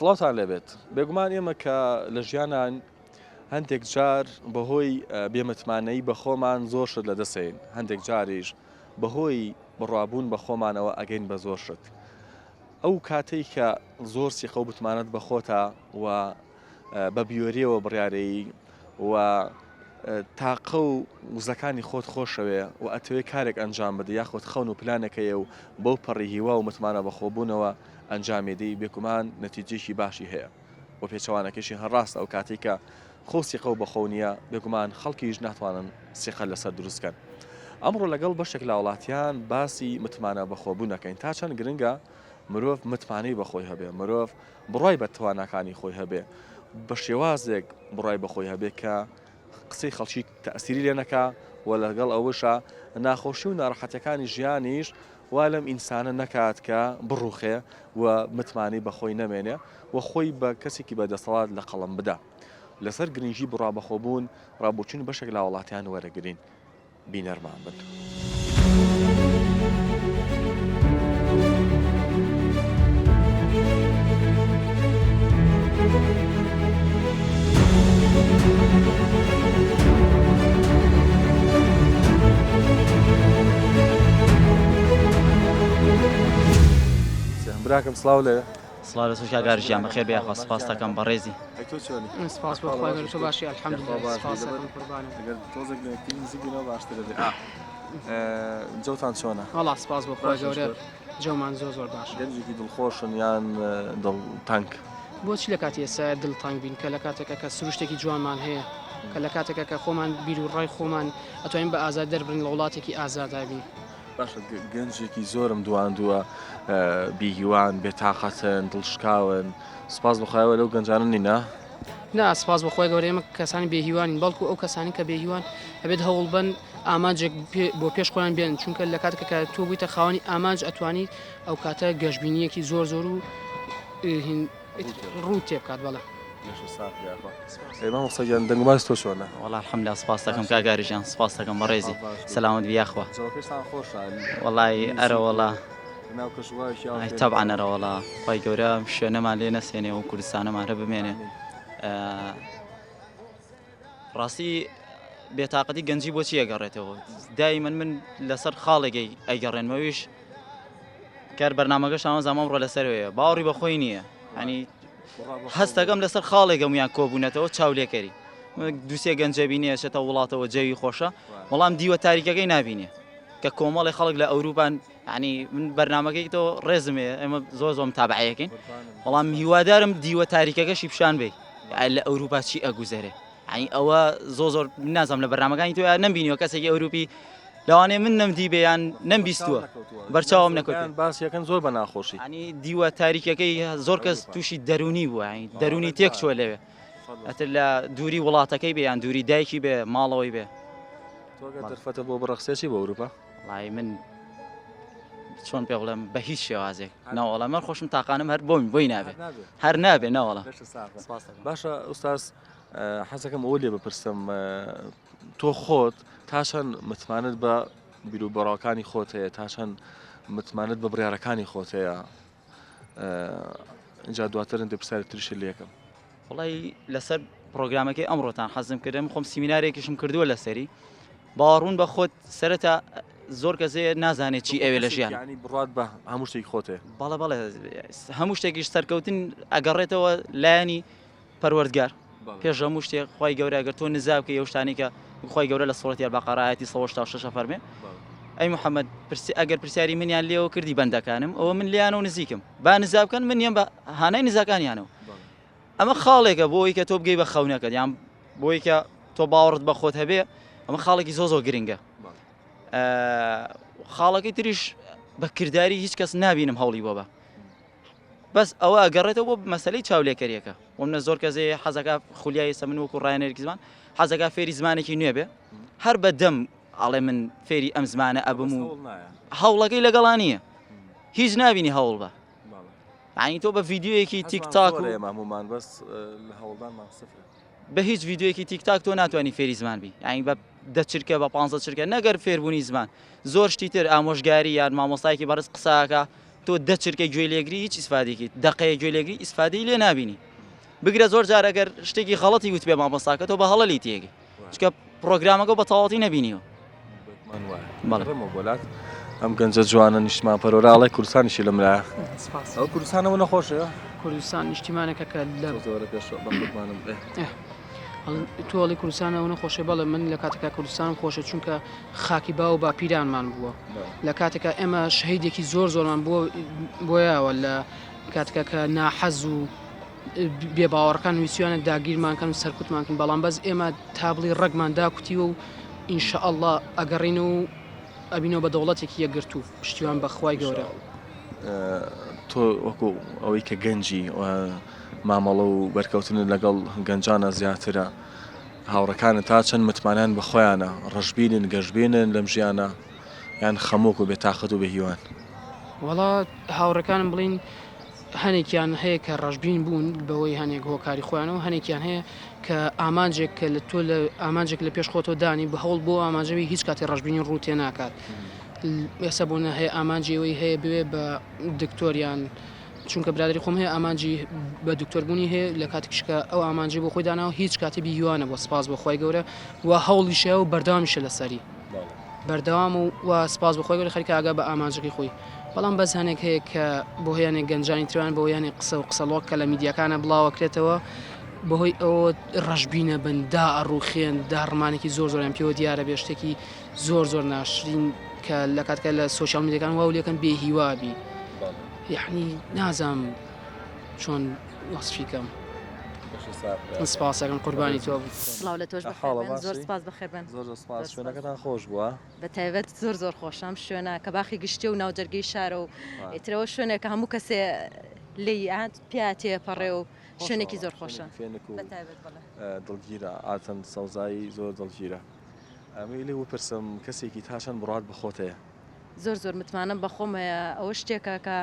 سڵاوتان لێبێت بێگومان ئێمە کە لە ژیانان هەندێک جار بەهۆی بێمتمانەی بە خۆمان زۆر شت لە دەسێن هەندێک جاریش بەهۆی بڕوابوون بە خۆمانەوە ئەگەین بە زۆر شت ئەو کاتەی کە زۆر سیخە و بتمانەت بە خۆتە و بە بیۆریەوە بڕیارەیی و تاقە و وزەکانی خۆت خۆشەوێ و ئەتەوێت کارێک ئەنجام بدە یاخۆت خەون و پلانەکەیە و بەو پەڕی هیوا و متمانە بەخۆبوونەوە ئەنجامێدەی بێکومان نەتیجێکی باشی هەیە و پێچەوانەکەشی هەڕاستە ئەو کاتێک کە خۆ سیخە و بەخۆ نییە بێگومان خەڵکیش ناتوانن سیخە لەسەر دروستکەن. ئەمڕۆ لەگەڵ بەشێک لە وڵاتیان باسی متمانە بەخۆبوونەکەین تا چەند گرنگە مرۆڤ متمانەی بەخۆی هەبێ مرۆڤ بڕای بە تواناکانی خۆی هەبێ بە شێوازێک بڕای بەخۆی هەبێ کە قسەی خەڵکی تەئسیری لێ نەکا و لەگەڵ ئەوەشە ناخۆشی و ناڕەحەتەکانی ژیانیش وا لەم ئینسانە نەکات کە بڕوخێ و متمانی بەخۆی نەمێنێ و خۆی بە کەسێکی بەدەسەڵات لە قەڵم بدە لەسەر گرنگی بڕابەخۆبوون ڕابوچین بەشێک لە وڵاتیان وەرەگرین بینەرمان بن. براکەم سڵاو لێ سڵاو لەسەر کاگاریشیان بەخێر بێخوا سپاس دەکەم بەڕێزی سپاس بۆ خۆی گەر تۆ باشی الحەمدولیلا سپاس دەکەم قوربانە ئەگەر تۆزێک لەکەی نزیکبوونەوە باشتر دەبێت جەوتان چۆنە؟ وەڵا سپاس بۆ خۆی گەورە جەومان زۆر باشە گەنجێکی دڵخۆشن یان دڵتەنگ بۆچی لە کاتی ئێستا دڵتەنگ بین کە لە کاتێکە کە سروشتێکی جوانمان هەیە کە لە کاتێکە کە خۆمان بیر و ڕای خۆمان ئەتوانین بە ئازاد دەربرین لە وڵاتێکی ئازادا بین. باشە گەنجێکی زۆرم دواندووە بیهیوان بێتاقەتن دڵشکاون سپاس بخوایەوە لەو گەنجانە نینە؟ نا سپاس بەخۆی گەورە ئێمە کەسانی بێهیوانین بەڵکو ئەو کەسانی کە بێهیوان هەبێت هەوڵ بن ئامانجێک بۆ پێش خۆیان بێن چونکە لە کاتێکە کە تۆ بوویتە خاوەنی ئامانج ئەتوانیت ئەو کاتە گەشتبینیەکی زۆر و ڕوو تێبکات بەڵێ. ئێمە وسەگیان دەنگماز تۆ چۆنە؟ وەڵا الحەمدولیلا سپاس دەکەم کاگاریشیان سپاس دەکەم بەڕێزی سەلامت بیاخوا وەڵای ئەرە وەڵا تەبعەن ئەرە وەڵا خی گەورە شوێنەمان لێ نەسێنێ و کوردستانەمان هەر بمێنێ ڕاستی بێتاقەتی گەنجی بۆچی ئەگەڕێتەوە دایمەن من لەسەر خاڵێکی ئەیگەڕێنمەویش کار بەرنامەکەش ئەمە زەمەڕۆ لەسەرەوەیە باوەڕی بەخۆی نییە ینی هەستەکەم لەسەر خاڵێک هەمویان کۆبوونەتەوە چاولێکەری دووسێ گەنجە بینێ چێتە وڵاتەوە جەوی خۆشە وەڵام دیوە تاریکەکەی نابینێ کە کۆمەڵی خەڵک لە ئەوروپان ینی من بەرنامەکەی تۆ ڕێزمێ ئێمە زۆر تابعەکەین وەڵام هیوادارم دیوە تاریکەکەشی پیشان بێ لە ئەوروپا چی ئەگوزارێ ینی ئەوە زۆر نازم لە بەرنامەکانی تۆ نەمبینیەوە کەسێکی ئەوروپی لەوانێ من نەمدی بێیان نەمبیستووە بەرچاوم نەکەوت باسیەکەن زۆر بە ناخۆشی ینی دیوە تاریکەکەی زۆر کەس تووشی دەرونی بووە دەرونی تێک چوە لەوێ ئەتر لە دووری وڵاتەکەی بێ یان دووری دایکی بێ ماڵەوەی بێ دەرفەتە بۆ بڕەخسێکی بە ئەوروپا وڵای من چۆن پێ بڵێم بە هیچ شێوازێک ناوەڵە من خۆشم تاقانم هەر بۆی نابێ هەر نابێ ناوەڵە باشە ئوستاز حەزەکەم ئەوە لێ بپرسم تۆ خۆت تا چەند متمانت بە بیر و بەڕاوەکانی خۆت هەیە تا چەند متمانت بە بڕیارەکانی خۆت هەیە اینجا دواترن دەپرسیارێک تریشی لێکم وڵی لەسەر پرۆگرامەکەی ئەمڕۆتان حەزم کردم خۆم سیمینارێکیشم کردووە لەسەری باڕوون بە خۆت سەرەتا زۆر کەسێ نازانێت چی ئەوێ لە ژیان ینی بڕات بە هەموو شتێکی خۆتێ بەڵێ هەموو شتێکیش سەرکەوتن ئەگەڕێتەوە لایەنی پەروەردگار پێش هەموو شتێک خی گەورە ئەگەر تۆ نزاکە ئەو شتانی کە خی گەورە لە سوڕەتی البەقەرە 166 فەرمێ ئەی محەممەد ئەگەر پرسیاری منیان لێەوە کردی بەندەکانم ئەوە من لیانە و نزیکم با نزاکەن من نیەم بە هانای نزاکانیانەوە ئەمە خاڵێکە بۆی کە تۆ بگەی بە خەونەکەت یان بۆی کە تۆ باوەڕت بە خۆت هەبێ ئەمە خاڵێکی زۆر گرنگە خاڵەکەی تریش بە کردداری هیچ کەس نبینم هەوڵی بۆ بە بەس ئەوە ئەگەڕێتەوە بۆ مەسلەی چاولێکەریەکە ومنە زۆر کەسێ حەزەکە خولیای سە من وەکو ڕایەنێکی زمان حەزەکە فێری زمانێکی نوێ بێ هەر بە دەم ئەڵێ من فێری ئەم زمانە ئەبم و هەوڵەکەی لەگەڵانیە هیچ نبینی هەوڵ بە ینی تۆ بە ڤیددیوەیەکی تیکتاک مامومان بەس لە هەوڵدانمان سفرە بە هیچ ڤیددیوەیەکی تیکتاک تۆ ناتوانانی فێری زمان بی ینی بە 10 چرکە بە 15 چرکە نەگەر فێربوونی زمان زۆر شتی تر ئامۆژگاری یان مامۆستایەکی بەرز قساکە تۆ دە چرکەی گوێ لێگری هیچ ئیسفادێکی دقەیە گوێ لێگری ئیسفادەی لێ نبینی بگرە زۆر جار ئەگەر شتێکی خەڵەتی وت بێ مامۆستاکە تۆ بە هەڵەلی تێگەی چکە پرۆگرامەکە بە تەواوەتی نبینیەوە وڵات ئەم گەنجە جوانە نیشتمان پەرۆراڵی کوردستانیشی لەمرا ئەو کوردستانەوە نەخۆشەیە کوردستان نیشتیمانەکە کە لە زۆرە پێش بەمانم توڵی کوردستانەوە نەخۆشە بەڵێ من لە کاتێکا کوردستان خۆشە چونکە خاکی با و باپیرانمان بووە لە کاتێکە ئێمە شەهیدێکی زۆرمان بۆیەوە لە کاتێکە کە ناحەز و بێباوەڕەکان ویسیوانە داگیرمانکەن و سەرکوتمانکەن بەڵام بەس ئێمە تابڵی ڕەگمان داکوتیوە و ئینشەئەڵڵا ئەگەڕین و ئەبینەوە بە دەوڵەتێکی یەکگرتو پشتیوان بەخوای گەورە تۆ وەکو ئەوەی کە گەنجی مامەڵە و بەرکەوتن لەگەڵ گەنجانە زیاترە هاوڕەکانت تا چەند متمانیان بە خۆیانە ڕەشبینن گەشتبینن لەم ژیانە یان خەمۆک و بێتاقەت و بەهیوان وەڵا هاوڕەکانم بڵین هەنێکیان هەیە کە ڕەشبین بوون بەوەی هەنێک هۆکاری خۆیانەوە هەنێکیان هەیە کە ئامانجێک کە لە تۆ لە ئامانجێک لە پێش خۆتۆ دانی بە هەوڵ بۆ ئاماژەوی هیچ کاتی ڕەشبینی ڕوو تێ ناکات ئێستا بوونە هەیە ئامانجیەوەی هەیە بوێ بە دکتۆریان چونکە برادری خۆم هەیە ئامانجی بە دکتۆربوونی هەیە لە کاتێکشکە ئەو ئامانجی بۆ خۆی داناوە هیچ کاتی بیوانە بۆ سپاس بۆ خۆی گەورە و هەوڵیشە و بەردەوامیشە لەسەری بەردەوام و سپاس بۆ خۆی گەورە خەریکە ئاگا بە ئامانجەکەی خۆی بەڵام بەس هەنێک هەیە کە بۆ هەیەنێک گەنجانی تروان بۆ یانێ قسە و قسەڵۆک کە لە میدیاکانە بڵاوەکرێتەوە بەهۆی ئەوە ڕەشبینە بندا ئەڕوخێن داڕمانێکی زۆر زۆریان پێوە دیارە بێ شتێکی زۆر ناشرین کە لە کاتکە لە سوۆسیال میدیاکان واو لێکن بێهیوابی یعنی نازام چۆن وەسفیکەم سپاسەکەم قوربانی تۆ سڵاو لە تۆش زۆر سپاس بەخێربن زۆر سپاس شوێنەکەتان خۆش بووە بە تایبەت زۆر خۆشم شوێنە کە باخی گشتی و ناوجەرگەی شارە و ئیترەوە شوێنێکە هەموو کەسێ لی پیا تێپەڕێ و شوێنێکی زۆر خۆشە دڵگیرە ئاتەن سەوزایی زۆر دڵگیرە ئەمەی لێ وپرسم کەسێکی تاشان بڕات بخۆتەیە زۆر متمانم بە خۆم ئەوە شتێکە کە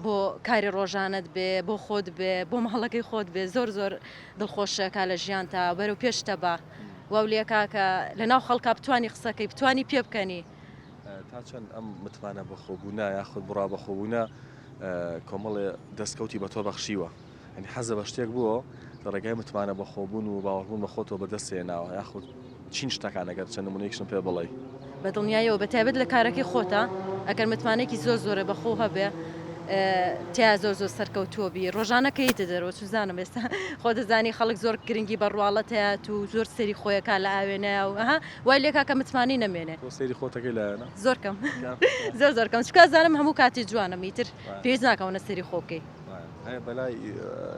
بۆ کاری ڕۆژانت بێ بۆ خۆت بێ بۆ ماڵەکەی خۆت بێ زۆر دڵخۆشەکە لە ژیان تا بەرەو پێشتە بە واولێکا کە لە ناو خەڵکا بتوانی قسەکەی بتوانی پێ بکەنی تا چەند ئەم متمانە بەخۆبوونا یاخود بڕا بەخۆبوونا کۆمەڵێ دەستکەوتی بە تۆ بەخشیوە ئەنی حەزە بە شتێک بووە لە ڕێگای متمانە بەخۆبوون و باوەڕبوون بە خۆتەوە بەدەستێناوە یاخود چین شتەکان ئەگەر چەند نمونەیەکشم پێ بڵێ بە دڵنیایەوە بە تایبەت لە کارەکەی خۆتە ئەگەر متمانێکی زۆرە بەخۆ هەبێ تیا زۆر سەرکەوتووە بی ڕۆژانەکەیتە دەرەوە چزانم ئێستا خۆ دەزانی خەڵک زۆر گرنگی بەڕواڵەتەیە تو زۆر سەری خۆیەکە لە ئاوێنەیە و وای لێکا کە متمانی نەمێنێ سەیری خۆتەکەی لایەنە زۆر کەم زۆر کەم چکە زانم هەموو کاتی جوانە میتر پێویست ناکەونە سەری خۆکەی بەلای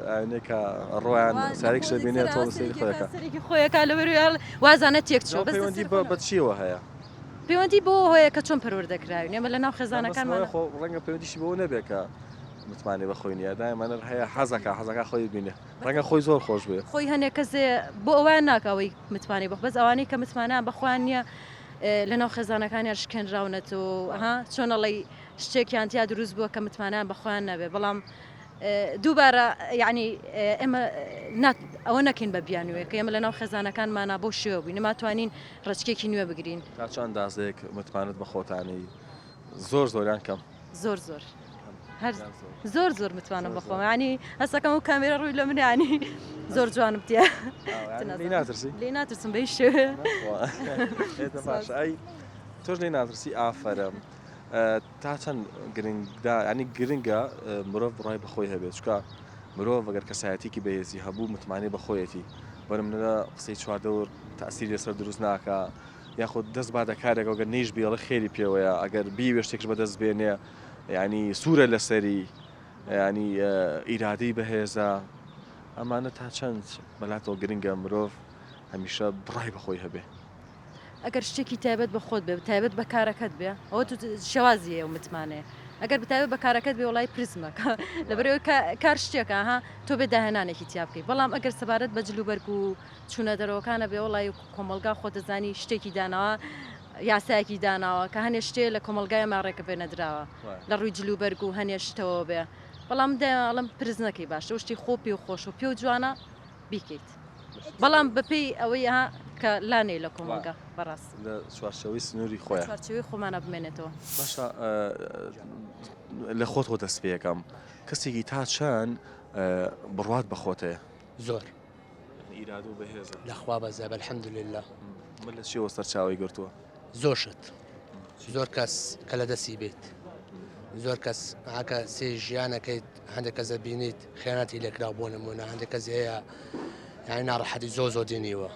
ئاوێنێکە ڕۆیان ساریک شەبینێت تۆ سەری خۆیەکە سەرێکی خۆیەکە لەبەروی وازانە تێکچوە پەیوەندی بە چیەوە هەیە پەیوەندی بۆ هۆیە کە چۆن پەروەردەکراوی نێمە لە ناو خێزانەکانمان ڕەنگە پەیوەندیشی بۆ نەبێت کە متمانێ بەخۆی نیە دایمانەر هەیە حەزەکە خۆی بینێ ڕەنگە خۆی زۆر خۆش بێ خۆی هەنێک کەسێ بۆ ئەویان ناکەوەی متمانی بەخ بەس ئەوانەی کە متمانیان بەخۆیان نییە لە ناو خێزانەکانیان شکێنراونەتەوە چۆنەڵی شتێکیان تیا دروست بووە کە متمانیان بەخۆیان نەبێ بەڵام دووبارە یعنی ئێمە ئەوە نەکەین بە بیانوێ کە ئێمە لە ناو خێزانەکانمانە بۆ شێوە بووین نەماتوانین ڕچکێکی نوێ بگرین تا چەند ئەندازەیەک متمانت بە خۆتانی زۆریان کەم زۆر متوانم بخۆم ینی هەستەکەم و کامێرە ڕووی لە منیانی زۆر جوانم تێ لێ ناترسم بەی شێوێ تۆش لێ ناترسی ئافەرم تا چەند گرنگدا ینی گرنگە مرۆڤ بڕای بەخۆی هەبێت چکە مرۆڤ ئەگەر کەسایەتێکی بەهێزی هەبوو متمانی بەخۆیەتی بەرم لە قسەی چواردەور تەئسیری لەسەر دروست ناکە یاخود دەست با دەکارێک ئەگەر نەیش بێڵە خێری پێوەیە ئەگەر بیوێ شتێکش بەدەست بێنێ ینی سوورە لەسەری ینی ئیرادەی بەهێزە ئەمانە تا چەند بەلاتەوە گرنگە مرۆڤ هەمیشە بڕای بەخۆی هەبێ ئەگەر شتێکی تایبەت بە خۆت بێ تایبەت بە کارەکەت بێ ئەوە تو شێوازیە و متمانەیە ئەگەر بتایبەت بە کارەکەت بێ وڵای پرزمە لەبەرەوەی کار شتێکە تۆ بێ داهێنانێکی تیا بکەیت بەڵام ئەگەر سەبارەت بە جلوبەرگ و چوونە دەرەوەکانە بێ وڵای کۆمەلگا خۆ دەزانی شتێکی داناوە یاسایەکی داناوە کە هەنێ شتێ لە کۆمەلگای ماڕێکە بێ نەدراوە لە ڕووی جلوبەرگ و هەنێ شتەوە بێ بەڵام دەڵم پرز نەکەی باشە شتی خۆ پێ و خۆش و پێ و جوانە بیکەیت بەڵام بەپێی ئەوەی ها کە لانێ لە کۆمەلگا بەڕاست لە چوارچەوەی سنووری خۆیان چارچەوەی خۆمانە بمێنێتەوە. باشە لە خۆت خۆ دەست پێەکەم کەسێکی تا چەند بڕوات بە خۆتەیە زۆر ئیراد و بەهێزە لەخوا بەزە الحەمدولله من لە چیەوە سەرچاوی گرتووە زۆرشت زۆر کەس کە لە دەستی بێت زۆر کەس هاکە سێ ژیانەکەیت هەندێک کەس بینیت خیانەتی لێکرا بۆ نمونە هەندێک کەس هەیە یعنی ناڕەحەتی زۆر دێنیوە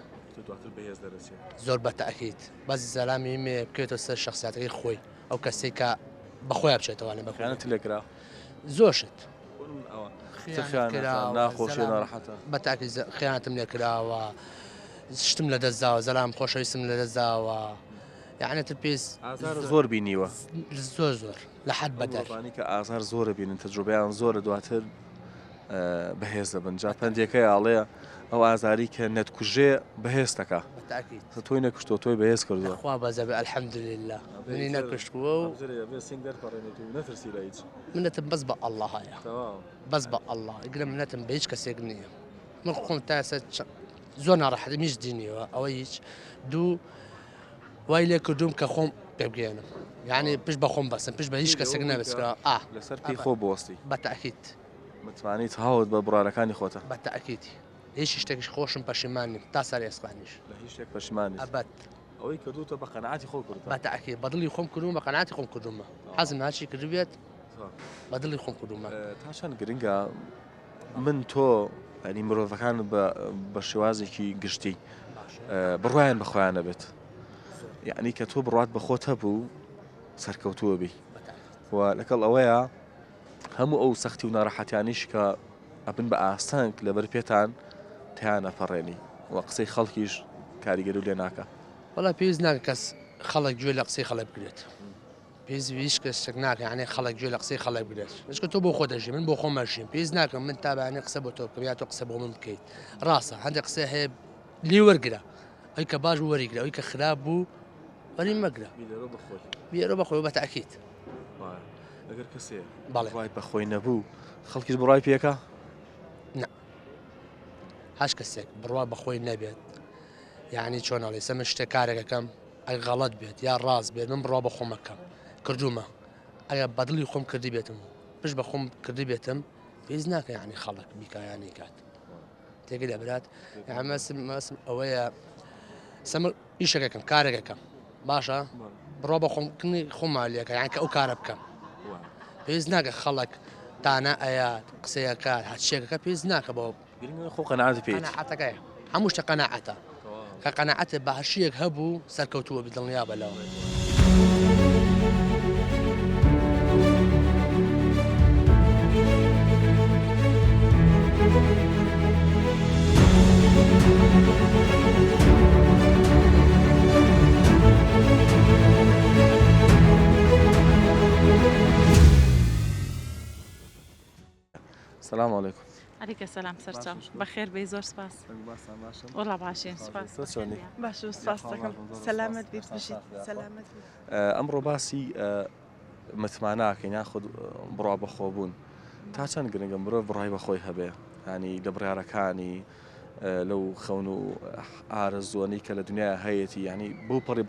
دواتر بەهێز دەرەچێت زۆر بەتەئکید بەس زەلامی مێ بکوێتە سەر شخصیاتەکەی خۆی ئەو کەسێک کە بەخۆیان بچێتەوە بە خیانەت لێکرا زۆرشت ناخۆشی ناڕەحەتە بەتاکی خیانەتم لێکراوە شتم لە دەستداوە زەلام خۆشەویستم لە دەستداوە یعنێتر پێست زۆر بینیوە زۆر لە حد بەدەر کە ئازار زۆرە بینن تەجروبیان زۆرە دواتر بەهێز دەبن جا پندێکەی ئاڵەیە ئەو ئازاری کە نەتکوژێ بەهێستەکە تۆی نەکوشتۆ تۆی بەهێز کردووە خوا بەزە الحەمدولله منی نەکوشتووە و منەتم بەس بە ئەڵڵا هەیە بەس بە ئەڵڵا ئەگرە منەتم بە هیچ کەسێک نییە من خۆم تاسە زۆر ناڕەحەتی میش دینیەوە ئەوە هیچ دوو وای لێ کردوم کە خۆم پێبگەێنم یعنی پشت بە خۆم بەسم پشت بە هیچ کەسێک نەبستکرا لەسەر پێی خۆ بۆستی بەتەئکید متوانیت هاوت بە بڕارەکانی خۆتە بەتەئکیدی هیچ شتێکیش خۆشم پەشیمانیم تا سەر ئێسقانیش لە هیچ شتێک پەشیمانی ئەبەت ئەوەی کردوتە بە قەنەعاتی خۆ کردووە بەتەئکید بەدڵی خۆم کردوم بە قەنەعاتی خۆم کردومە حەزم هاچی کردوێت بەدڵی خۆم کردومە تا چەند گرنگە من تۆ ینی مرۆڤەکان بە شێوازێکی گشتی بڕوایان بەخۆیانە بێت یعنی کە تۆ بڕات بە خۆت هەبوو سەرکەوتووە بی و لەگەڵ ئەوەیە هەموو ئەو سەختی و ناڕەحەتیانیش کە ئەبن بە ئاستانک لەبەر پێتان تیان نەپەڕێنی و قسەی خەڵکیش کاریگەری لێ ناکە وەڵا پێویست ناکە کەس خەڵک گوێ لە قسەی خەڵک بگرێت پێویست هیچ کەسێک ناکە یعنی خەڵک گوێ لە قسەی خەڵک بگرێت چکە تۆ بۆ خۆ دەژی من بۆ خۆم مەژیم پێویست ناکەم من تابانێ قسە بۆ تۆ بکەم یا تۆ قسە بۆ من بکەیت ڕاستە هەندێک قسە هەیە لێ وەرگرە ئەوی کە باش وەریگرە ئەوی کە خراپ بوو وەری مەگرە بیێرە بەخۆی بەتەئکید ئەگەر کەسێ بەڵێ بڕای بەخۆی نەبوو خەڵکیش بڕای پێکە هەش کەسێک بڕوا بەخۆی نەبێت یعنی چۆنەڵێ سە من شتێک کارێکەکەم ئەگە غەڵەت بێت یا ڕاست بێت من بڕوا بە خۆمەکەم کردومە ئەگە بەدڵی خۆم کردی بێتم پشت بە خۆم کردی بێتم پێویست ناکە یعنی خەڵک بیکایانی کات تێگەی دەبرات مەسم ئەوەیە سەمر ئیشەکەکەم کارێکەکەم باشە بڕۆ بە خۆمکردنی خۆمالیەکە یان کە ئەو کارە بکەم پێویست ناکە خەڵک دانا ئەیات قسەیەکات هەچێکەکە پێویست ناکە بۆ خۆ قەنەعات پێیت قەنەعەتەکەی هەموو شتە قەنەعەتە کە قەنەعەتە بە هەرشیەک هەبوو سەرکەوتووە بدڵنیا بەلەوە سلام علیکم عليك السلام سرچاو بخير بي زۆر سپاس وڵا باشین سپاس باش و سپاس دەکەم سەلامت بیت بژیت سەلامت ئەمڕۆ باسی متماناکەین یان خود بڕوا بەخۆبوون تا چەند گرنگە مرۆڤ بڕای بەخۆی هەبێ ینی لە بڕیارەکانی لەو خەون و ئارەزوانی کە لە دنیا هەیەی ینی بۆ پەڕی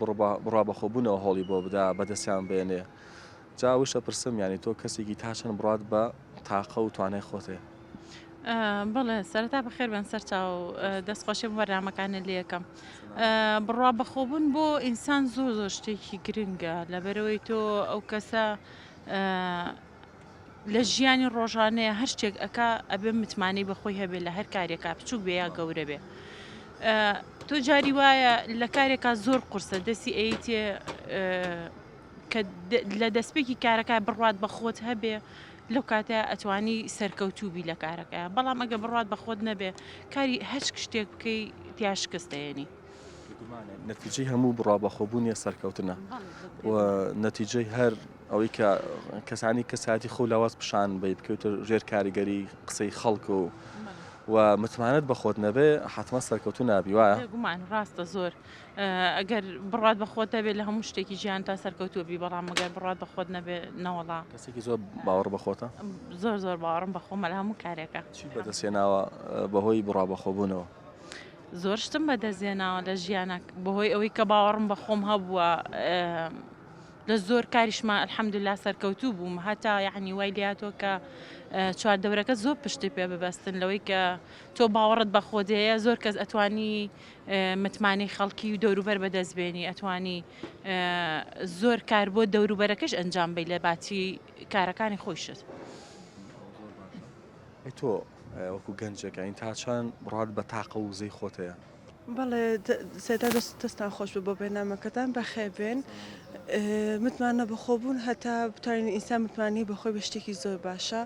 بڕوا بەخۆبوونەوە هەڵی بۆ بدا بەدەستیان بێنێ جا وشە پرسم ینی تۆ کەسێکی تا چەند بڕات بە تاقە و توانای خۆتێ بڵێ سەرەتا بەخێر بن سەرچاو دەستخۆشی بەرنامەکانە لێ یەکەم بڕوا بەخۆبوون بۆ ئینسان زۆر شتێکی گرنگە لەبەرەوەی تۆ ئەو کەسە لە ژیانی ڕۆژانەیە هەر شتێک ئەکا ئەبێ متمانەی بەخۆی هەبێت لە هەر کارێکا بچووک بێ یا گەورە بێ تۆ جاری وایە لە کارێکا زۆر قورسە دەستی ئەیتێ کە لە دەستپێکی کارەکە بڕوات بە خۆت هەبێ لەو کاتە ئەتوانی سەرکەوتوبی لە کارەکە بەڵام ئەگە بڕات بە خۆت نەبێ کاری هەچ شتێک بکەی تیاشکستێنی نەتیجەی هەموو بڕوا بەخۆبوونیە سەرکەوتنە و نەتیجەی هەر ئەوەی کە کەسانی کەساتی خۆ لاواز پیشان بە بکەوتە ژێر کاریگەری قسەی خەڵک و متمانەت بە خۆت نەبێ حتمما سەرکەوتو نابی وایە گومان ڕاستە زۆر ئەگەر بڕات بە خۆت دەبێت لە هەموو شتێکی ژیان تا سەرکەوتوە بی بەڵام ئەگەر بڕات بە خۆت نەبێ نەوەڵا کەسێکی زۆر باوەڕ بە خۆتە زۆر باوەڕم بە خۆمە لە هەموو کارێکە چی بەدەستێناوە بەهۆی بڕوا بەخۆبوونەوە زۆر شتم بەدەستێناوە لە ژیانە بەهۆی ئەوەی کە باوەڕم بە خۆم هەبووە لە زۆر کاریشمان ئەلحەمدوللا سەرکەوتوو بووم هەتا یعنی وای لاتۆ کە چواردەورەکە زۆر پشتی پێ ببەستن لەوەی کە تۆ باوەڕت بە خۆدەیە زۆر کەس ئەتوانی متمانەی خەڵکی و دەوروبەر بەدەستبێنی ئەتوانی زۆر کار بۆ دەوروبەرەکەش ئەنجام بی لە باتی کارەکانی خۆشت. تۆ وەکو گەنجەکە این تا چەند بڕات بە تاقە و وزەی خۆتەیە؟ بەڵێ سێدا دەستان خۆش بوو بۆ بەرنامەکەتان بەخێبێن متمانە بەخۆبوون هەتا بتوانین ئینسان متمانی بەخۆی بە شتێکی زۆر باشە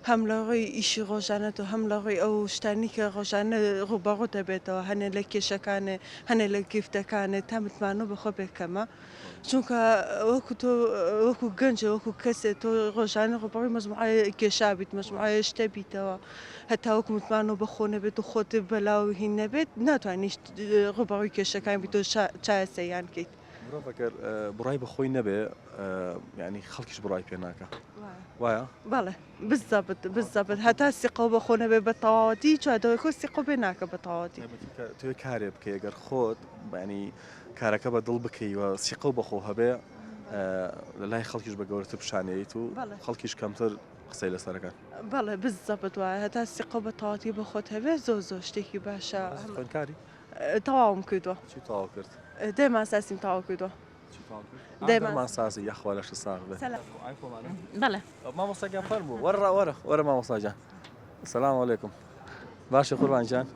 هەم لە ڕۆی ئیشی ڕۆژانەت و هەم لە ڕۆی ئەو شتانی کە ڕۆژانە ڕووبەڕوو دەبێتەوە هەنێ لە کێشەکانێ هەنێ لە گیفتەکانێت تا متمانە بەخۆ بێکەمە چونکە وەکو تۆ وەکو گەنجە وەکو کەسێت تۆ ڕۆژانە ڕووبەڕووی مەجموعە کێشا بیت مەجموعە شتە بیتەوە هەتا وەکو متمانە بەخۆ نەبێت و خۆت بەلاو هین نەبێت ناتوانیت ڕووبەڕووی کێشەکان بیت و چایەسەیان بکەیت. مرۆڤەکە بڕای بەخۆی نەبێ ینی خەڵکیش بڕای پێ ناکە وایە؟ بەڵێ بزەبت هەتا سیقە بەخۆ نەبێ بە تەواوەتی چوادەوەی سیقە بێ ناکە بە تەواوەتی توێ کارێ بکە ئەگەر خۆت ینی کارەکە بە دڵ بکەیوە سیقە و بەخۆ هەبێ لە لای خەڵکیش بە گەورەتر پیشانەیت و خەڵکیش کەمتر قسەی لەسەرەکان. بەڵێ بزەبت وایە هەتا سیقە بە تەواوەتی بە خۆت هەبێ زۆر شتێکی باشە خوێندکاری؟ تەواوم کردووە. چی تەواو کرد؟ دێمان ساسیم تەواو کردووە. دەیمان سازی یەخوا لەش ساغ بێ. بەڵێ مامۆستاگیان فەرموو وەرە مامۆستاجان. سەلام عەلەیکم. باشی قوربانجان.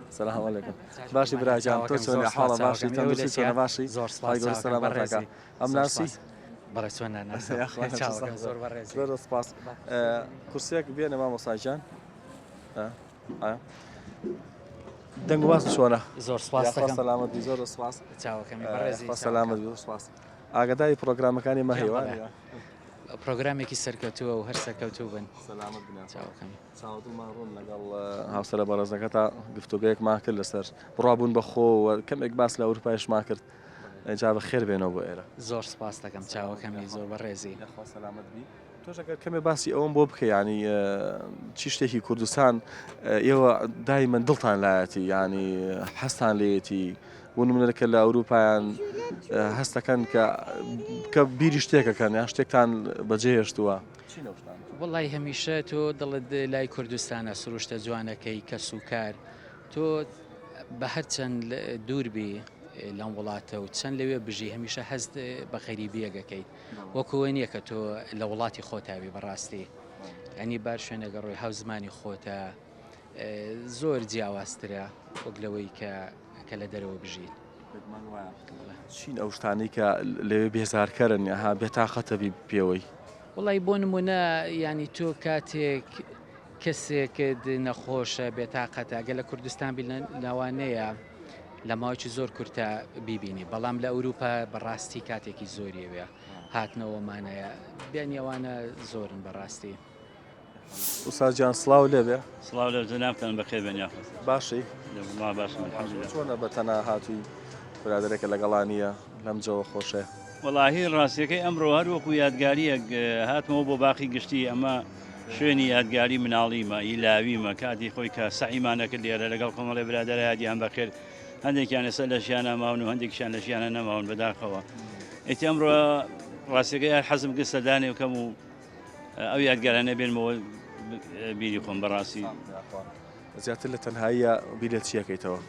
سلام علیکم. باشی براجان تو چۆنی حاڵە باشی تەندروستی چۆنە باشی؟ زۆر سپاس سەلامەتەکە. ئەم ناسی؟ بەڵێ چۆن ناناسی زۆر بەڕێزی. زۆر سپاس. کورسێک بێنە مامۆستاجان. دەنگ و باس چۆنە؟ زۆر سپاس دەکەم. سەلامەتی زۆر سپاس. چاوەکەمی بەڕێزی. سەلامەت زۆر سپاس. ئاگاداری پرۆگرامەکانی مەهێوانە. پرۆگرامێکی سەرکەوتووە و هەر سەرکەوتوو بن. سەلامەت بنە. چاوەکەمی. چاوەڕوومان ڕوون لەگەڵ هاوسەرە بەڕێزەکە تا گفتوگەیەکمان کرد لەسەر بڕابوون بەخۆوە کەمێک باس لە ئەوروپایشمان کرد. جا بە خێر بێنەوە بۆ ئێرە. زۆر سپاس دەکەم چاوەکەمی زۆر بەڕێزی. سەلامەت بی. تۆش ئەگەر کەمێ باسی ئەوم بۆ بکە ینی چی شتێکی کوردستان ئێوە دایمەن دڵتان لایەتی ینی حەستان لێتی بۆ نمونەکە لە ئەوروپایان هەستەکەن کە بیری شتێکەکەن یان شتێکتان بەجێهێشتووە. وڵی هەمیشە تۆ دڵت لای کوردستانە سروشتە جوانەکەی کەس و کار تۆ بە هەرچەند دووربی لەم وڵاتە و چەند لەوێ بژی هەمیشە هەست بە خەریبیەکەکەیت وەکووە نییە کە تۆ لە وڵاتی خۆتاوی بەڕاستی ئەنی بار شوێنەگە ڕۆی هاو زمانی خۆتە زۆر جیاوازترە وەک لەوەی کە لە دەرەوە بژیت. چین ئەو شتانی کە لەوێ بێزارکەرن ها بێتاقەتە بی پێوەی؟ وڵی بۆ نمونە ینی تۆ کاتێک کەسێکت نەخۆشە بێتاقەتە گە لە کوردستان ناوانەیە لە ماوەیەکی زۆر کورتە بیبینی بەڵام لە ئەوروپا بەڕاستی کاتێکی زۆریەوێ هاتنەوەمانەیە بێنیەوانە زۆرن بەڕاستی. ئوستاذ سڵاو لێبێ. سڵاو لە جەنابتان بەخێر بێنیا. باشی؟ باشم الحەمدولله. چۆنە بەتەنها هاتووی برادەرێکە لەگەڵانیە لەم جەوە خۆشەیە؟ وەڵاهی ڕاستیەکەی ئەمڕۆ هەروەکو یادگاریەک هاتمەوە بۆ باخی گشتی ئەمە شوێنی یادگاری مناڵیمە ئیلاویمە کاتی خۆی کە سەعیمانەکرد لێرە لەگەڵ کۆمەڵێ برادەرە یادیان بەخێر هەندێکیان لەسەر لە ژیانە ماون و هەندێکیان لە ژیانە نەماون بەداخەوە. ئیتی ئەمڕۆ ڕاستیەکەی هەر حەزم کرد سەردانێ بکەم و ئەو یادگارانە بێنمەوە بیری خۆم بەڕاستی. زیاتر لە تەنهاییە بیرە چیەکەیتەوە؟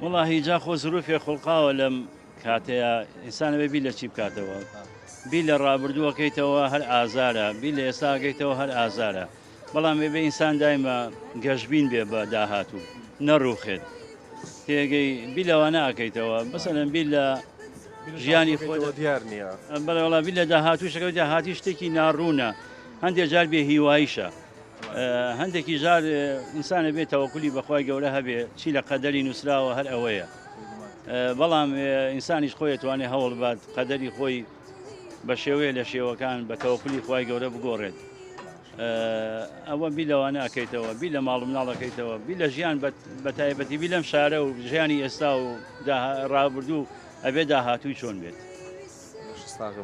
وڵاهی جا خۆ زروفێ خوڵقاوە لەم کاتەیە ئینسانەوێ بی لە چی بکاتەوە بی لە ڕابردووەکەیتەوە هەر ئازارە بی لە ئێستاگەیتەوە هەر ئازارە بەڵام بێ ئینسان دایمە گەشتبین بێ بە داهاتوو نەڕوخێت تێگەی بی لەوە ناکەیتەوە مەسەلەن بی لە ژیانی خۆ دیار نییە بەڵام بی لە داهاتوو شەکە داهاتی شتێکی ناڕوونە هەندێک جار بێ هیواییشە هەندێکی جار ئینسانە بێت تەوەکولی بەخوای گەورە هەبێ چی لە قەدەری نووسراوە هەر ئەوەیە بەڵام ئینسانیش خۆی توانێ هەوڵ بات قەدەری خۆی بە شێوەیە لە شێوەکان بە تەوەکولی خوای گەورە بگۆڕێت ئەوە بی لەوە ناکەیتەوە بی لە ماڵ مناڵەکەیتەوە بی لە ژیان بە تایبەتی بی لەم شارە و ژیانی ئێستا و ڕابردوو ئەبێ داهاتووی چۆن بێت.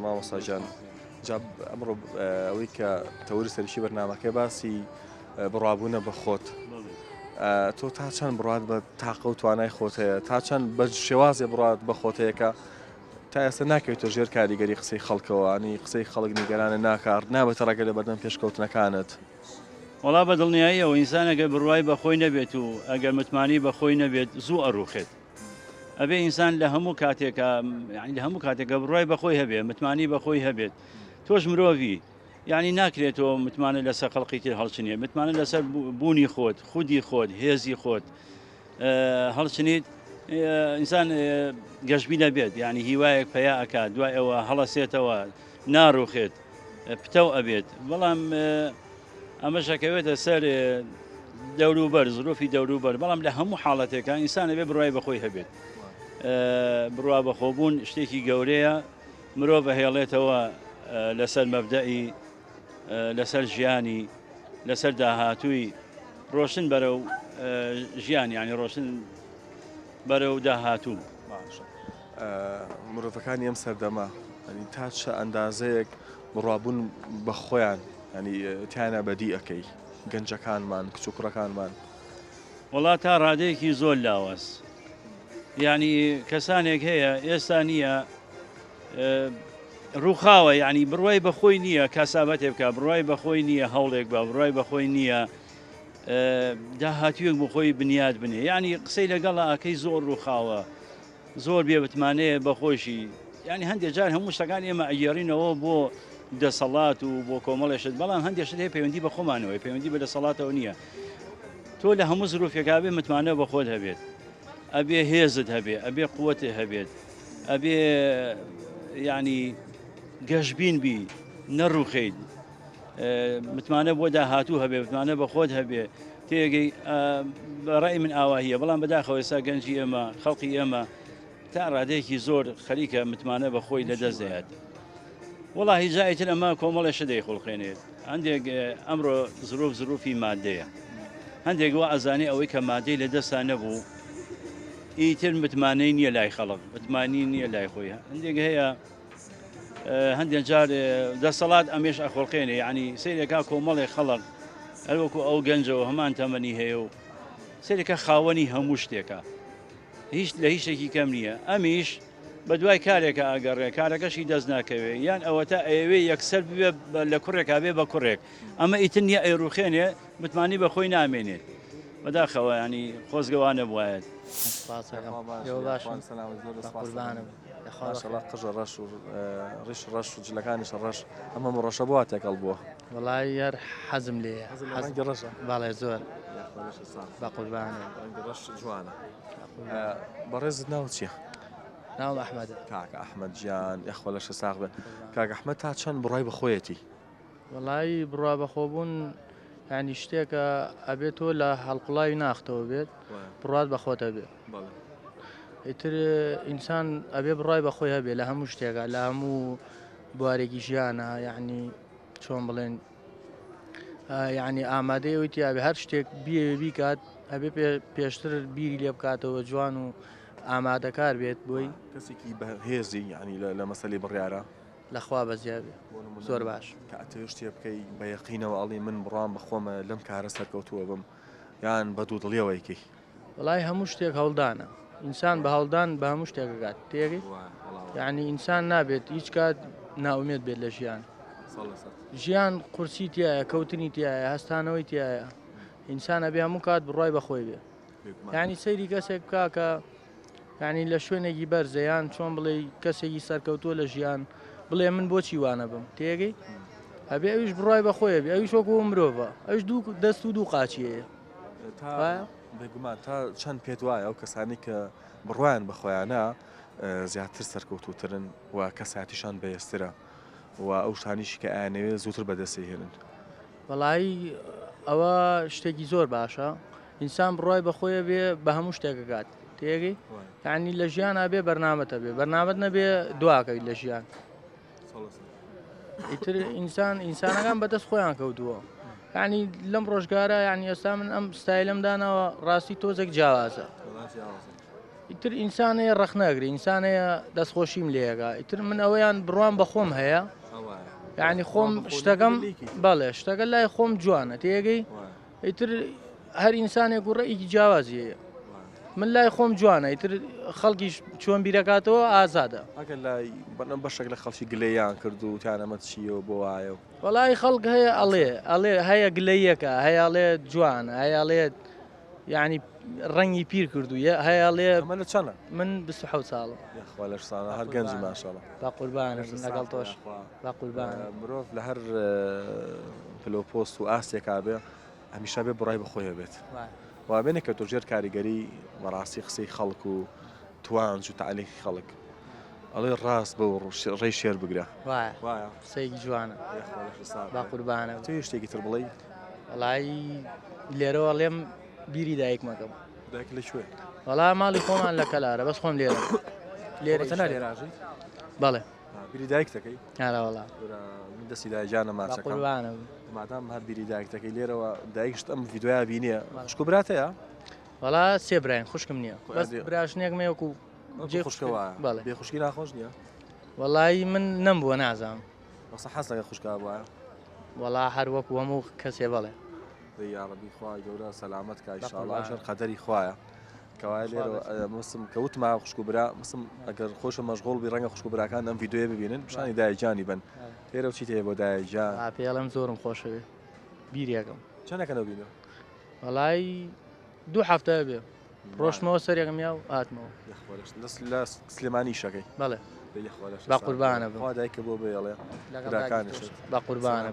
مامۆستاجان ئەمڕۆ ئەوەی کە تەوری سەرشی بەرنامەکەی باسی بڕابوونە بە خۆت تۆ تا چەند بڕات بە تاقە و توانای خۆت هەیە تا چەند بە شێوازێ بڕات بە خۆت هەیەکە تا ئێستا ناکەوێتە ژێر کاریگەری قسەی خەڵکەوەانی قسەی خەڵک نیگەرانە ناکار نابێتە ڕێگە لە بەردەم پێشکەوتنەکانت وڵا بە دڵنیاییەوە ئینسانەگە بڕوای بەخۆی نەبێت و ئەگەر متمانی بەخۆی نەبێت زوو ئەڕوخێت ئەبێ ئینسان لە هەموو کاتێکە لە هەموو کاتێکە بڕوای بەخۆی هەبێ متمانی بەخۆی هەبێت تۆش مرۆڤی یعنی ناکرێتەوە متمانە لەسەر خەڵقی تر هەڵچنیە متمانە لەسەر بوونی خۆت خودی خۆت هێزی خۆت هەڵچنیت ئینسان گەشتبی نەبێت یعنی هیوایەک پیا ئەکات دوای ئەوە هەڵەسێتەوە ناڕوخێت پتە ئەبێت بەڵام ئەمەشەکەوێتە سەر دەوروبەر زروفی دەوروبەر بەڵام لە هەموو حاڵەتێکە ئینسانە بێ بڕوای بەخۆی هەبێت بڕوا بەخۆبوون شتێکی گەورەیە مرۆڤ بەهێڵێتەوە لەسەر مەبدەئی لەسەر ژیانی لەسەر داهاتووی ڕۆشن بەرەو ژیان ینی ڕۆشن بەرەو داهاتوو مرۆڤەکانی ئەم سەردەما ئەنی تا چە ئەندازەیەک بڕوابوون بە خۆیان ینی تیانە بەدی ئەەکەی گەنجەکانمان کچووکڕەکانمان وڵات تا ڕادەیەکی زۆر لاوەس یعنی کەسانێک هەیە ئێستا نییە ڕووخاوە یعنی بڕوای بەخۆی نییە کاسابەتێ بکە بڕوای بەخۆی نییە هەوڵێک بە بڕوای بەخۆی نییە داهاتوویەک بۆ خۆی بنیاد بنێ یعنی قسەی لەگەڵە ئەکەی زۆر ڕووخاوە زۆر بێبتمانەیە بەخۆشی ینی هەندێک جار هەموو شتەکان ئێمە ئەگەێڕینەوە بۆ دەسەڵات و بۆ کۆمەڵێشت بەڵام هەندێکشت هەیە پەیوەندی بە خۆمانەوەی پەیوەندی بە دەسەڵاتەوە نییە تۆ لە هەموو زروفێکا بێ متمانە بە خۆت هەبێت ئەبێ هێزت هەبێ ئەبێ قووەتێ هەبێت ئەبێ ینی گەشتبین بی نەڕوخیت متمانە بۆ داهاتوو هەبێ متمانە بە خۆت هەبێ تێگەی بەڕای من ئاواهیە بەڵام بەداخەوە ئێستا گەنجی ئێمە خەڵقی ئێمە تا ڕادەیەکی زۆر خەریکە متمانە بە خۆی لەدەستدەهات وڵی جایتر ئەمە کۆمەڵە شدەی خوڵخێنێت هەندێک ئەمڕۆ زروفی مادەیە هەندێک وا ئەزانێ ئەوەی کە مادەی لەدەستان نەبوو ئیتر متمانەی نییە لای خەڵق متمانی نییە لای خۆی هەندێک هەیە هەندێک جار دەسەڵات ئەمێش ئەخۆڵخێنێ ینی سیرێکا کۆمەڵی خەڵق هەروەکو ئەو گەنجەوە هەمان تەمەنی هەیە و سیرێکە خاوەنی هەموو شتێکە هیچ لە هیچ شتێکی کەم نییە ئەمیش بە دوای کارێکە ئاگەڕێ کارەکەشی دەست ناکەوێ یان ئەوە تا ئەوێ یەکسەر بێ لە کوڕێکا بێ بە کوڕێک ئەمە ئیتر نییە ئەیڕوخێنێ متمانی بە خۆی نامێنێت بەداخەوە ینی خۆزگەوانە بواەت قژە ڕەش و ڕیش ڕەش و جلەکانیش ڕەش ئەمە ڕەشە بووە تێکەڵ بووە وڵی یار حەزم لێ ڕەشە باڵێ زۆر بە قوربانە ڕەش جوانە بەڕێزت ناو چییە؟ ناو ئەحمەدە کاکە ئەحمەد گیان یەخوا لەشە ساغ بێت کاکە ئەحمەد تا چەند بڕای بەخۆیەتی وڵی بڕوا بەخۆبوون ینی شتێکە ئەبێت تۆ لە هەڵقڵاوی ناختەوە بێت بڕات بەخۆتە بێت ئیتر ئینسان ئەبێ بڕای بەخۆی هەبێ لە هەموو شتێکە لە هەموو بوارێکی ژیانە یعنی چۆن بڵێن یعنی ئامادەیەوەی تیاابێ هەر شتێک بیکات ئەبێ پێشتر بیری لێ بکاتەوە جوان و ئامادەکار بێت بۆی کەسێکی بەهێزی ینی لە مەسەلی بڕیارە لەخوا بەزیابێ زۆر باش کە ئەتەوێ شتێ بکەی بە یەقینەوە ئەڵی من بڕام بەخۆمە لەم کارە سەرکەوتووە بم یان بە دوو دڵیەوەیکی وڵی هەموو شتێک هەڵدانە ئینسان بە هەڵدان بە هەموو شتێکەکات تێگەی یعنی ئینسان نابێت هیچ کات ناومێت بێت لە ژیان ژیان قورسی تایە کەوتنی تایە هەستانەوەی تایە ئینسان ئەبێ هەموو کات بڕای بەخۆی بێ یعنی سەیری کەسێک بکا کە یعنی لە شوێنێکی بەرزەیان چۆن بڵێ کەسێکی سەرکەوتووە لە ژیان بڵێ من بۆچی وانە بم تێگەی ئەبێ ئەویش بڕای بەخۆیە بێ ئەویش وەکو مرۆڤە ئەوش دەست و دوو قاچیەیە بێگومان تا چەند پێت وایە ئەو کەسانی کە بڕوایان بەخۆیانە زیاتر سەرکەوتوترن و کەساتیشان بەهێزترە و ئەو شتانیشی کە ئایانەوێت زووتر بەدەستی هێنن وەڵایی ئەوە شتێکی زۆر باشە ئینسان بڕای بەخۆیە بێ بە هەموو شتێکەکات تێگەی یعنی لە ژیان ئابێ بەرنامەتە بێ بەرنامەت نەبێ دواکەی لە ژیان ئیتر ئینسانەکان بەدەست خۆیان کەوتووە یعنی لەم ڕۆژگارە یعنی ئێستا من ئەم ستایلمدانەوە ڕاستی تۆزێک جیاوازە ئیتر ئینسانەیە ڕەخ نەگری ئینسانەیە دەستخۆشیم لێگا ئیتر من ئەوەیان بڕوان بە خۆم هەیە یعنی خۆم شتەکەم بەڵێ شتەکە لای خۆم جوانە تێگەی ئیتر هەر ئینسانێک و ڕێیکی جیاوازیەیە من لای خۆم جوانە ئیتر خەڵکیش چۆن بیرەکاتەوە ئازادە ئەگەر لای بەنەم بەشێک لە خەڵکی گلەیان کرد و تیانەمە چیەوە بۆ وایە وەڵی خەڵک هەیە ئەڵێ هەیە گلەیەکە هەیەڵێ جوان هەیەڵێ یعنی ڕەنگی پیر کردوویە هەیەڵێ ئەمە لە چەنە من 26 ساڵم خوا لە ساڵە هەر گەنجی ماشاڵە با قوربانە لەگەڵ تۆش با قوربانە مرۆڤ لە هەر پلۆپۆست و ئاسێکا بێ هەمیشە بێ بڕای بەخۆیە بێت وابێنێ کە تۆ ژێر کاریگەری بەڕاستی قسەی خەڵک و توانج و تعلیقی خەڵک ئەڵێ ڕاست بە ڕێی شێر بگرە وایە قسەیەکی جوانە با قوربانە تۆ شتێکی تر بڵێ وەڵی لێرەوە لێم بیری دایک مەکەم دایک لەکوێ وەڵا ماڵی خۆمان لە کەلارە بەس خۆم لێرە لێرە لێراژی بەڵێ بیری دایک دەکەی هەراوەڵا دەستی دایجانە ماچەکە قوربانە مادام هەر بیری دایکەکەی لێرەوە دایکشت ئەم ڤیدۆیا بینیە شکو براتەیە وەڵا سێ برایان خوشکم نییە بەس براشنێک مێوەکو جێ خوشکەوە بەڵێ بێ خوشکی ناخۆش نییە وەڵی من نەمبووە نازانم وەسە حەز لەگە خوشکا بووە وەڵا هەر وەکو هەموو کەسێ بەڵێ یاڕەبی خوای گەورە سەلامەت کە ئینشاءڵڵا ژەر قەدەری خوایە کەوای لێرە مسم کەوتما خوشک و برا مسم ئەگەر خۆشە مەشغوڵ بی ڕەنگە خوشک و براکان ئەم ڤیدۆیە ببینن پیشانی دایجانی بن لێرە چیت هەیە بۆ دایجان پێڵم زۆرم خۆشەوێ بیریەکەم چەندەکەنەوە بینە وەڵی 2 هەفتە بێ ڕۆشتمەوە سەرێکم یا و هاتمەوە لە سلێمانی شەکەی بەڵێ با قوربانە بم خوا دایکە بۆ بێڵێ با قوربانە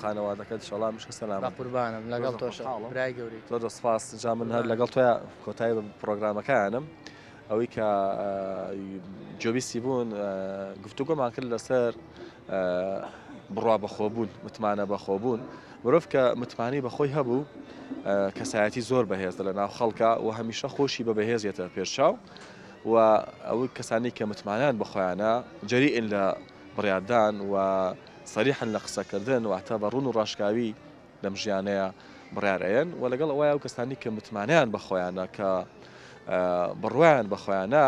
خانەوادەکەت شەڵامش سەلام با قوربانم لەگەڵ تۆش برای گەوری زۆر سپاس جا من هەر لەگەڵ تۆیە کۆتایی پرۆگرامەکەیانم ئەوەی کە جۆبیستی بوون گفتوگۆمان کرد لەسەر بڕوا بەخۆبوون متمانە بەخۆبوون مرۆڤ کە متمانی بەخۆی هەبوو کەسایەتی زۆر بەهێزە لە ناو خەڵکە و هەمیشە خۆشی بە بەهێزیێتە پێشچاو و ئەوەی کەسانی کە متمانیان بەخۆیانە جەریئن لە بڕیاردان و سەریحن لە قسەکردن واتە بە ڕوون و ڕاشکاوی لەم ژیانەیە بڕیارەیەن و لەگەڵ ئەوەیە ئەو کەسانی کە متمانیان بەخۆیانە کە بڕوایان بەخۆیانە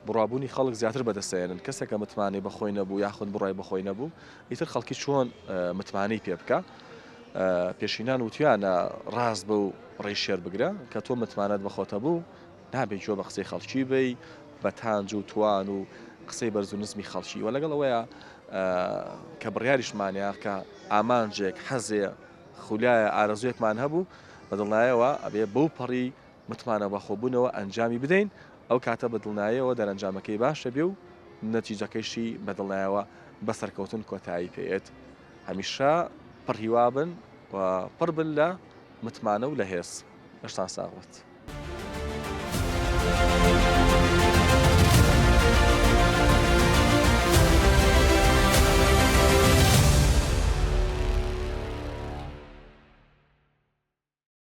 بڕابوونی خەڵک زیاتر بەدەستێنن کەسێکە متمانی بەخۆی نەبوو یاخود بڕای بەخۆی نەبوو ئیتر خەڵکی چۆن متمانی پێ بکە پێشینان وتیانە ڕاست بە و ڕێی شێر بگرە کە تۆ متمانەت بەخۆتە بوو نابێت جۆ بە قسەی خەڵکی بی بە تانج و توان و قسەی بەرز و نزمی خەڵکی و لەگەڵ ئەوەیە کە بڕیاریشمانە کە ئامانجێک حەزێ خولایە ئارەزوێکمان هەبوو بەدڵنایەوە ئەبێ بەو پەڕی متمانە بەخۆبوونەوە ئەنجامی بدەین ئەو کاتە بەدڵنایەوە دەرەنجامەکەی باشە بێ و نەتیجەکەیشی بەدڵنایەوە بەسەرکەوتن کۆتایی پێێت هەمیشە پڕهیوا بن و پڕ بن لە متمانە و لە هێز هێشتا ساغوت